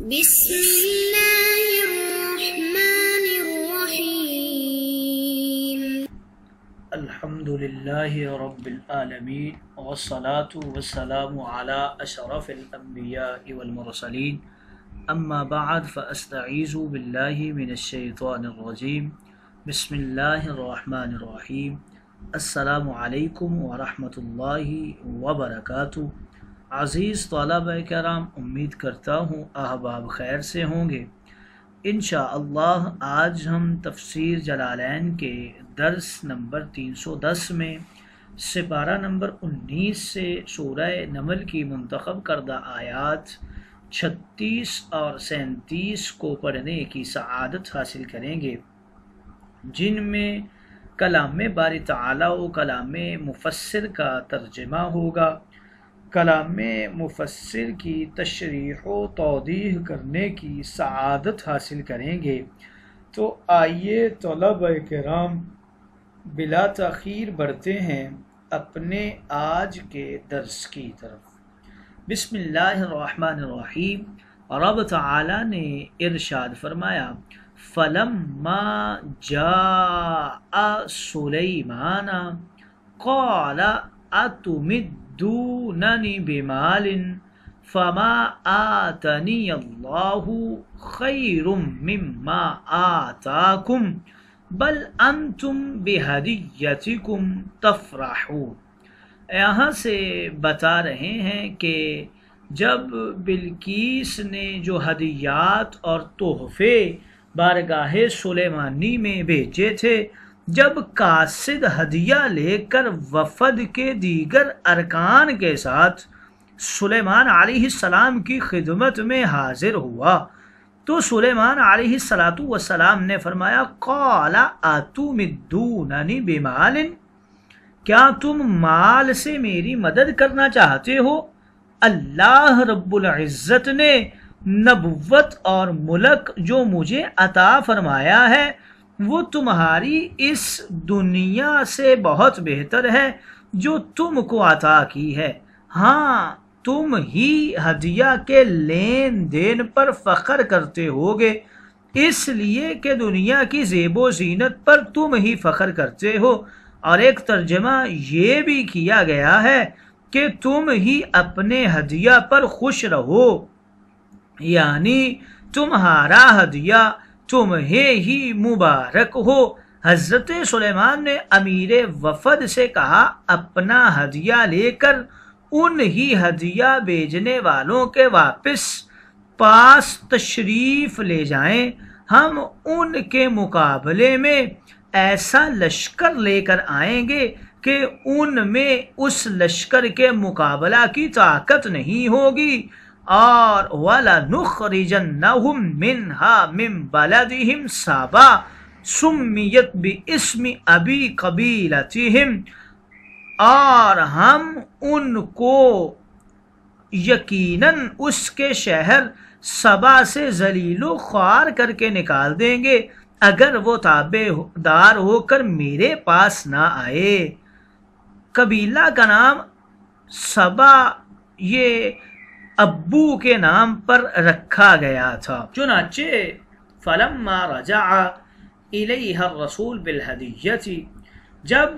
بسم اللہ الرحمن الرحیم الحمدللہ رب العالمین والصلاة والسلام علی اشرف الانبیاء والمرسلین اما بعد فاستعیذ باللہ من الشیطان الرجیم بسم اللہ الرحمن الرحیم السلام علیکم ورحمۃ اللہ وبرکاتہ۔ عزیز طلبہ کرام، امید کرتا ہوں احباب خیر سے ہوں گے۔ انشاءاللہ آج ہم تفسیر جلالین کے درس نمبر 310 میں سپارہ نمبر 19 سے سورہ نمل کی منتخب کردہ آیات 36 اور 37 کو پڑھنے کی سعادت حاصل کریں گے، جن میں کلام باری تعالی و کلام مفسر کا ترجمہ ہوگا۔ کلام مفسر کی تشریح و توضیح کرنے کی سعادت حاصل کریں گے۔ تو آئیے طلبہ کرام بلا تاخیر بڑھتے ہیں اپنے آج کے درس کی طرف۔ بسم اللہ الرحمن الرحیم۔ رب تعالی نے ارشاد فرمایا، فَلَمَّا جَاءَ سُلَيْمَانَ قَالَ أَتُمِدُّونَنِ بِمَالٍ فَمَا آتَانِيَ اللَّهُ خَيْرٌ مِّمَّا آتَاكُمْ بَلْ أَنْتُمْ بِهَدِيَّتِكُمْ تَفْرَحُونَ۔ یہاں سے بتا رہے ہیں کہ جب بلقیس نے جو ہدیات اور تحفے بارگاہ سلیمانی میں بھیجے تھے، جب قاصد ہدیہ لے کر وفد کے دیگر ارکان کے ساتھ سلیمان علیہ السلام کی خدمت میں حاضر ہوا تو سلیمان علیہ السلام نے فرمایا، قال اتمدوننی بمال، کیا تم مال سے میری مدد کرنا چاہتے ہو؟ اللہ رب العزت نے نبوت اور ملک جو مجھے عطا فرمایا ہے وہ تمہاری اس دنیا سے بہت بہتر ہے جو تم کو عطا کی ہے۔ ہاں، تم ہی ہدیہ کے لین دین پر فخر کرتے ہوگے، اس لیے کہ دنیا کی زیب و زینت پر تم ہی فخر کرتے ہو۔ اور ایک ترجمہ یہ بھی کیا گیا ہے کہ تم ہی اپنے ہدیہ پر خوش رہو، یعنی تمہارا ہدیہ تمہیں ہی مبارک ہو۔ حضرت سلیمان نے امیر وفد سے کہا، اپنا ہدیہ لے کر ان ہی ہدیہ بھیجنے والوں کے واپس پاس تشریف لے جائیں، ہم ان کے مقابلے میں ایسا لشکر لے کر آئیں گے کہ ان میں اس لشکر کے مقابلہ کی طاقت نہیں ہوگی، اور وَلَنُخْرِجَنَّهُمْ مِنْهَا مِنْ بَلَدِهِمْ سَبَا سُمِّيَتْ بِاسْمِ أَبِي قَبِيلَتِهِمْ، اور ہم ان کو یقیناً اس کے شہر سبا سے ذلیل و خوار کر کے نکال دیں گے اگر وہ تابع دار ہو کر میرے پاس نہ آئے۔ قبیلہ کا نام سبا یہ ابو کے نام پر رکھا گیا تھا۔ چنانچہ فلما رجع الیہ الرسول بالہدیۃ، جب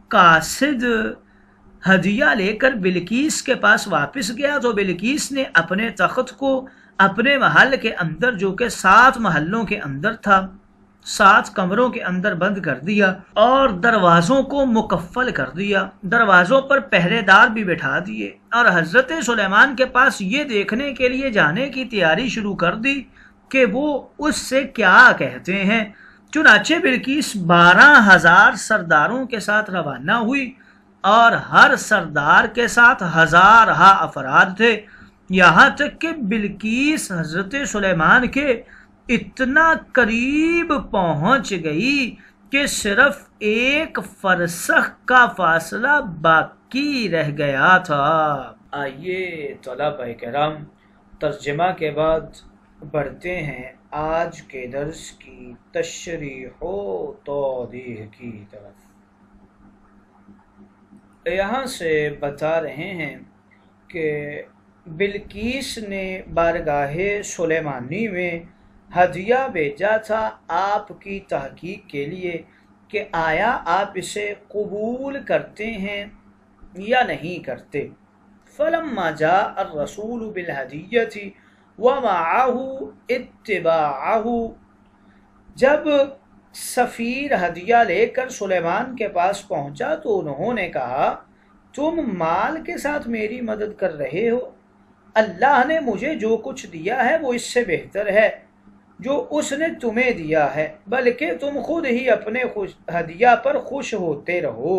قاصد ہدیہ لے کر بلقیس کے پاس واپس گیا تو بلقیس نے اپنے تخت کو اپنے محل کے اندر، جو کہ 7 محلوں کے اندر تھا، 7 کمروں کے اندر بند کر دیا اور دروازوں کو مقفل کر دیا، دروازوں پر پہرے دار بھی بٹھا دیے، اور حضرت سلیمان کے پاس یہ دیکھنے کے لیے جانے کی تیاری شروع کر دی کہ وہ اس سے کیا کہتے ہیں۔ چنانچہ بلقیس 12,000 سرداروں کے ساتھ روانہ ہوئی، اور ہر سردار کے ساتھ 1000 افراد تھے، یہاں تک کہ بلقیس حضرت سلیمان کے اتنا قریب پہنچ گئی کہ صرف 1 فرسخ کا فاصلہ باقی رہ گیا تھا۔ آئیے طلبہ کرام ترجمہ کے بعد بڑھتے ہیں آج کے درس کی تشریح و توضیح کی طرف۔ یہاں سے بتا رہے ہیں کہ بلقیس نے بارگاہ سلیمانی میں ہدیہ بھیجا تھا آپ کی تحقیق کے لیے کہ آیا آپ اسے قبول کرتے ہیں یا نہیں کرتے۔ فلما جاء الرسول بالہدیۃ ومعه اتباعہ، جب سفیر ہدیہ لے کر سلیمان کے پاس پہنچا تو انہوں نے کہا تم مال کے ساتھ میری مدد کر رہے ہو، اللہ نے مجھے جو کچھ دیا ہے وہ اس سے بہتر ہے جو اس نے تمہیں دیا ہے، بلکہ تم خود ہی اپنے ہدیہ پر خوش ہوتے رہو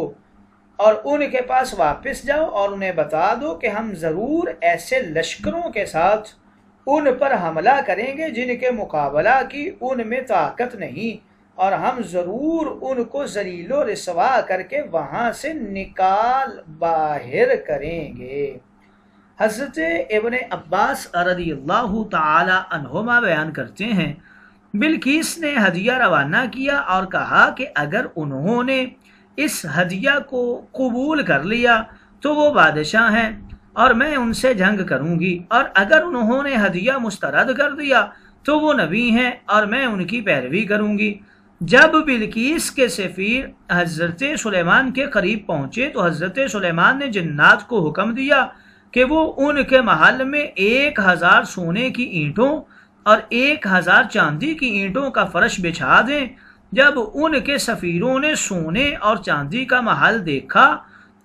اور ان کے پاس واپس جاؤ اور انہیں بتا دو کہ ہم ضرور ایسے لشکروں کے ساتھ ان پر حملہ کریں گے جن کے مقابلہ کی ان میں طاقت نہیں، اور ہم ضرور ان کو ذلیل و رسوا کر کے وہاں سے نکال باہر کریں گے۔ حضرت ابن عباس رضی اللہ تعالی عنہما بیان کرتے ہیں بلقیس نے ہدیہ روانہ کیا اور کہا کہ اگر انہوں نے اس ہدیہ کو قبول کر لیا تو وہ بادشاہ ہیں اور میں ان سے جنگ کروں گی، اور اگر انہوں نے ہدیہ مسترد کر دیا تو وہ نبی ہیں اور میں ان کی پیروی کروں گی۔ جب بلقیس کے سفیر حضرت سلیمان کے قریب پہنچے تو حضرت سلیمان نے جنات کو حکم دیا کہ وہ ان کے محل میں 1000 سونے کی اینٹوں اور 1000 چاندی کی اینٹوں کا فرش بچھا دیں۔ جب ان کے سفیروں نے سونے اور چاندی کا محل دیکھا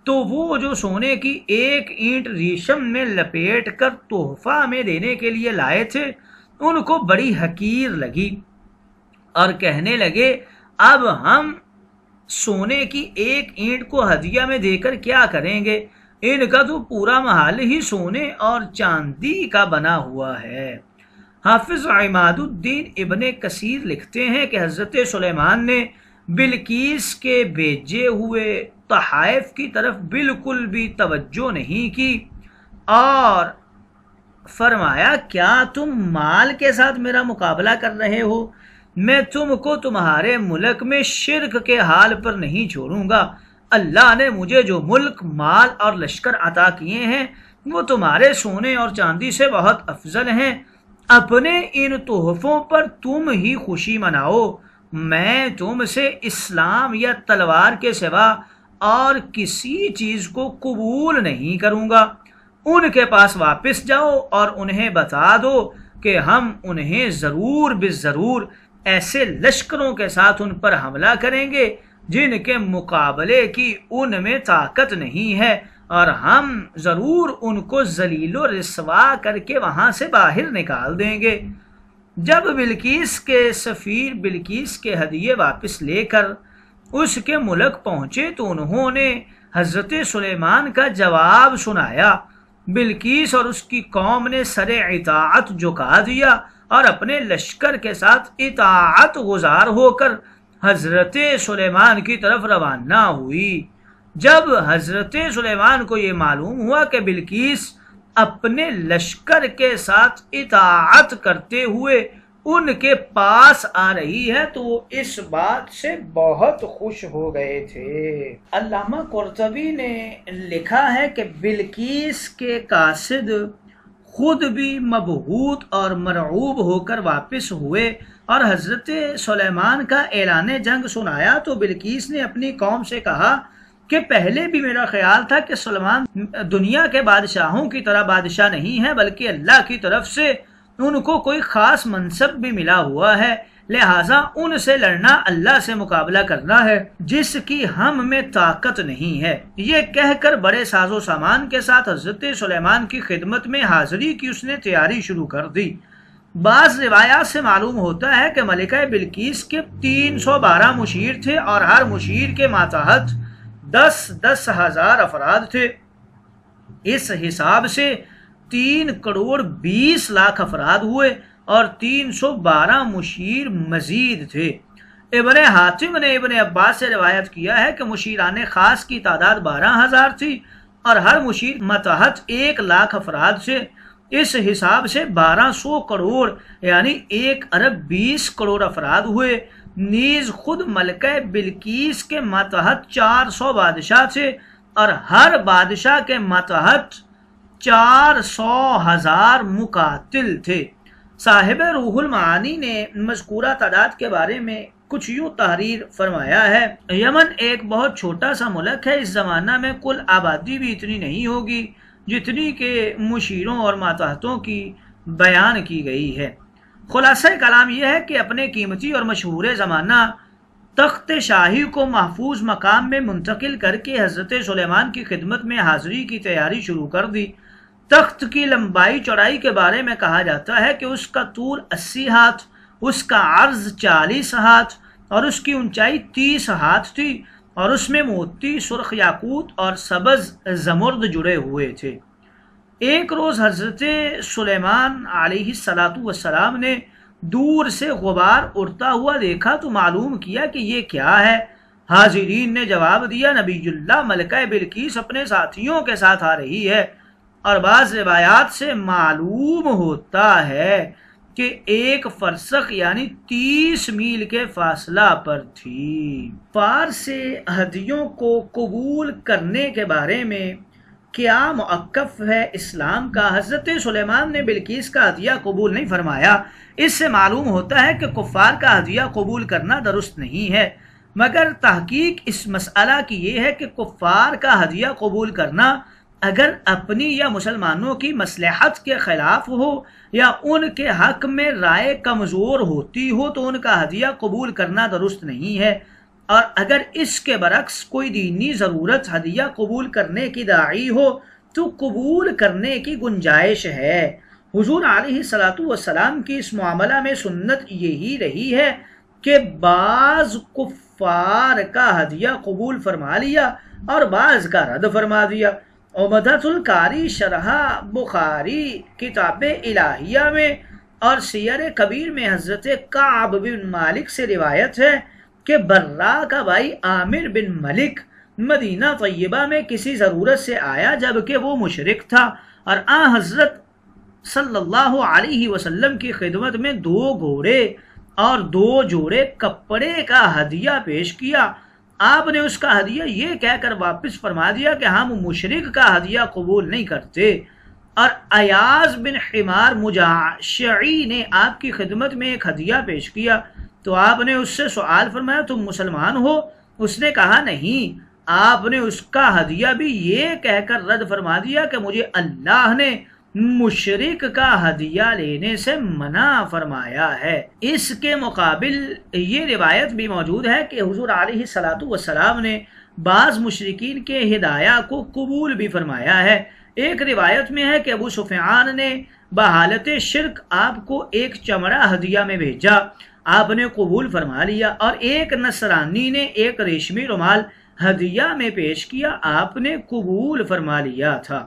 تو وہ جو سونے کی 1 اینٹ ریشم میں لپیٹ کر تحفہ میں دینے کے لیے لائے تھے ان کو بڑی حقیر لگی اور کہنے لگے اب ہم سونے کی 1 اینٹ کو ہدیہ میں دے کر کیا کریں گے، ان کا تو پورا محل ہی سونے اور چاندی کا بنا ہوا ہے۔ حافظ عماد الدین ابن کثیر لکھتے ہیں کہ حضرت سلیمان نے بلقیس کے بھیجے ہوئے تحائف کی طرف بالکل بھی توجہ نہیں کی اور فرمایا کیا تم مال کے ساتھ میرا مقابلہ کر رہے ہو؟ میں تم کو تمہارے ملک میں شرک کے حال پر نہیں چھوڑوں گا۔ اللہ نے مجھے جو ملک، مال اور لشکر عطا کیے ہیں وہ تمہارے سونے اور چاندی سے بہت افضل ہیں، اپنے ان تحفوں پر تم ہی خوشی مناؤ، میں تم سے اسلام یا تلوار کے سوا اور کسی چیز کو قبول نہیں کروں گا۔ ان کے پاس واپس جاؤ اور انہیں بتا دو کہ ہم انہیں ضرور بالضرور ایسے لشکروں کے ساتھ ان پر حملہ کریں گے جن کے مقابلے کی ان میں طاقت نہیں ہے، اور ہم ضرور ان کو ذلیل و رسوا کر کے وہاں سے باہر نکال دیں گے۔ جب بلقیس کے سفیر بلقیس کے ہدیے واپس لے کر اس کے ملک پہنچے تو انہوں نے حضرت سلیمان کا جواب سنایا۔ بلقیس اور اس کی قوم نے سر اطاعت جھکا دیا اور اپنے لشکر کے ساتھ اطاعت گزار ہو کر حضرت سلیمان کی طرف روانہ ہوئی۔ جب حضرت سلیمان کو یہ معلوم ہوا کہ بلقیس اپنے لشکر کے ساتھ اطاعت کرتے ہوئے ان کے پاس آ رہی ہے تو وہ اس بات سے بہت خوش ہو گئے تھے۔ علامہ قرطبی نے لکھا ہے کہ بلقیس کے قاصد خود بھی مبہوت اور مرعوب ہو کر واپس ہوئے اور حضرت سلیمان کا اعلان جنگ سنایا تو بلقیس نے اپنی قوم سے کہا کہ پہلے بھی میرا خیال تھا کہ سلیمان دنیا کے بادشاہوں کی طرح بادشاہ نہیں ہے، بلکہ اللہ کی طرف سے ان کو کوئی خاص منصب بھی ملا ہوا ہے، لہٰذا ان سے لڑنا اللہ سے مقابلہ کرنا ہے جس کی ہم میں طاقت نہیں ہے۔ یہ کہہ کر بڑے ساز و سامان کے ساتھ حضرت سلیمان کی خدمت میں حاضری کی اس نے تیاری شروع کر دی۔ بعض روایات سے معلوم ہوتا ہے کہ ملکہ بلقیس کے 312 مشیر تھے اور ہر مشیر کے ماتحت 10 ہزار افراد تھے۔ اس حساب سے 3 کروڑ 20 لاکھ افراد ہوئے اور 312 مشیر مزید تھے۔ ابن حاتم نے ابن عباس سے روایت کیا ہے کہ مشیران خاص کی تعداد 12,000 تھی اور ہر مشیر ماتحت 1 لاکھ افراد سے۔ اس حساب سے 1200 کروڑ یعنی 1 ارب 20 کروڑ افراد ہوئے۔ نیز خود ملکہ بلقیس کے ماتحت 400 بادشاہ تھے اور ہر بادشاہ کے ماتحت 400,000 مقاتل تھے۔ صاحب روح المعانی نے مذکورہ تعداد کے بارے میں کچھ یوں تحریر فرمایا ہے: یمن ایک بہت چھوٹا سا ملک ہے، اس زمانہ میں کل آبادی بھی اتنی نہیں ہوگی جتنی کہ مشیروں اور ماتحتوں کی بیان کی گئی ہے۔ خلاصہ کلام یہ ہے کہ اپنے قیمتی اور مشہور زمانہ تخت شاہی کو محفوظ مقام میں منتقل کر کے حضرت سلیمان کی خدمت میں حاضری کی تیاری شروع کر دی۔ تخت کی لمبائی چوڑائی کے بارے میں کہا جاتا ہے کہ اس کا طول 80 ہاتھ، اس کا عرض 40 ہاتھ اور اس کی اونچائی 30 ہاتھ تھی، اور اس میں موتی، سرخ یاقوت اور سبز زمرد جڑے ہوئے تھے۔ ایک روز حضرت سلیمان علیہ السلام نے دور سے غبار اڑتا ہوا دیکھا تو معلوم کیا کہ یہ کیا ہے۔ حاضرین نے جواب دیا: نبی اللہ ملکہ بلقیس اپنے ساتھیوں کے ساتھ آ رہی ہے، اور بعض روایات سے معلوم ہوتا ہے کہ 1 فرسخ یعنی 30 میل کے فاصلہ پر تھی۔ فارس سے ہدیوں کو قبول کرنے کے بارے میں کیا موقف ہے اسلام کا؟ حضرت سلیمان نے بلقیس کا ہدیہ قبول نہیں فرمایا۔ اس سے معلوم ہوتا ہے کہ کفار کا ہدیہ قبول کرنا درست نہیں ہے، مگر تحقیق اس مسئلہ کی یہ ہے کہ کفار کا ہدیہ قبول کرنا اگر اپنی یا مسلمانوں کی مصلحت کے خلاف ہو یا ان کے حق میں رائے کمزور ہوتی ہو تو ان کا ہدیہ قبول کرنا درست نہیں ہے، اور اگر اس کے برعکس کوئی دینی ضرورت ہدیہ قبول کرنے کی داعی ہو تو قبول کرنے کی گنجائش ہے۔ حضور علیہ السلام کی اس معاملہ میں سنت یہی رہی ہے کہ بعض کفار کا ہدیہ قبول فرما لیا اور بعض کا رد فرما دیا۔ عمدۃ القاری شرح بخاری کتاب الہیہ میں اور سیر کبیر میں حضرت کعب بن مالک سے روایت ہے کہ برا کا بھائی عامر بن ملک مدینہ طیبہ میں کسی ضرورت سے آیا جبکہ وہ مشرک تھا، اور حضرت صلی اللہ علیہ وسلم کی خدمت میں 2 گھوڑے اور 2 جوڑے کپڑے کا ہدیہ پیش کیا۔ آپ نے اس کا ہدیہ یہ کہہ کر واپس فرما دیا کہ ہم مشرک کا ہدیہ قبول نہیں کرتے، اور ایاز بن حمار مجاشعی نے آپ کی خدمت میں ایک ہدیہ پیش کیا تو آپ نے اس سے سوال فرمایا: تم مسلمان ہو؟ اس نے کہا نہیں۔ آپ نے اس کا ہدیہ بھی یہ کہہ کر رد فرما دیا کہ مجھے اللہ نے مشرک کا ہدیہ لینے سے منع فرمایا ہے۔ اس کے مقابل یہ روایت بھی موجود ہے کہ حضور علیہ السلام نے بعض مشرکین کے ہدایہ کو قبول بھی فرمایا ہے۔ ایک روایت میں ہے کہ ابو سفیان نے بحالت شرک آپ کو ایک چمڑا ہدیہ میں بھیجا، آپ نے قبول فرما لیا، اور ایک نصرانی نے ایک ریشمی رومال ہدیہ میں پیش کیا، آپ نے قبول فرما لیا تھا۔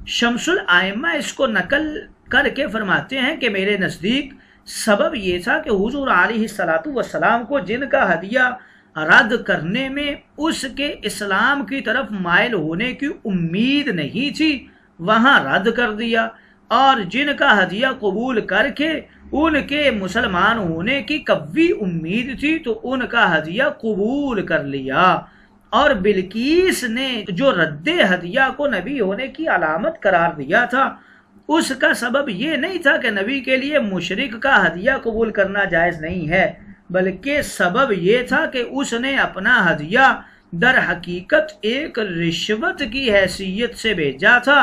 شمس الائمہ اس کو نقل کر کے فرماتے ہیں کہ میرے نزدیک سبب یہ تھا کہ حضور علیہ السلام کو جن کا ہدیہ رد کرنے میں اس کے اسلام کی طرف مائل ہونے کی امید نہیں تھی وہاں رد کر دیا، اور جن کا ہدیہ قبول کر کے ان کے مسلمان ہونے کی قوی امید تھی تو ان کا ہدیہ قبول کر لیا۔ اور بلقیس نے جو رد ہدیہ کو نبی ہونے کی علامت قرار دیا تھا اس کا سبب یہ نہیں تھا کہ نبی کے لیے مشرک کا ہدیہ قبول کرنا جائز نہیں ہے، بلکہ سبب یہ تھا کہ اس نے اپنا ہدیہ در حقیقت ایک رشوت کی حیثیت سے بھیجا تھا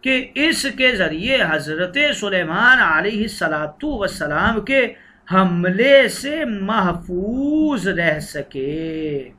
کہ اس کے ذریعے حضرت سلیمان علیہ السلام کے حملے سے محفوظ رہ سکے۔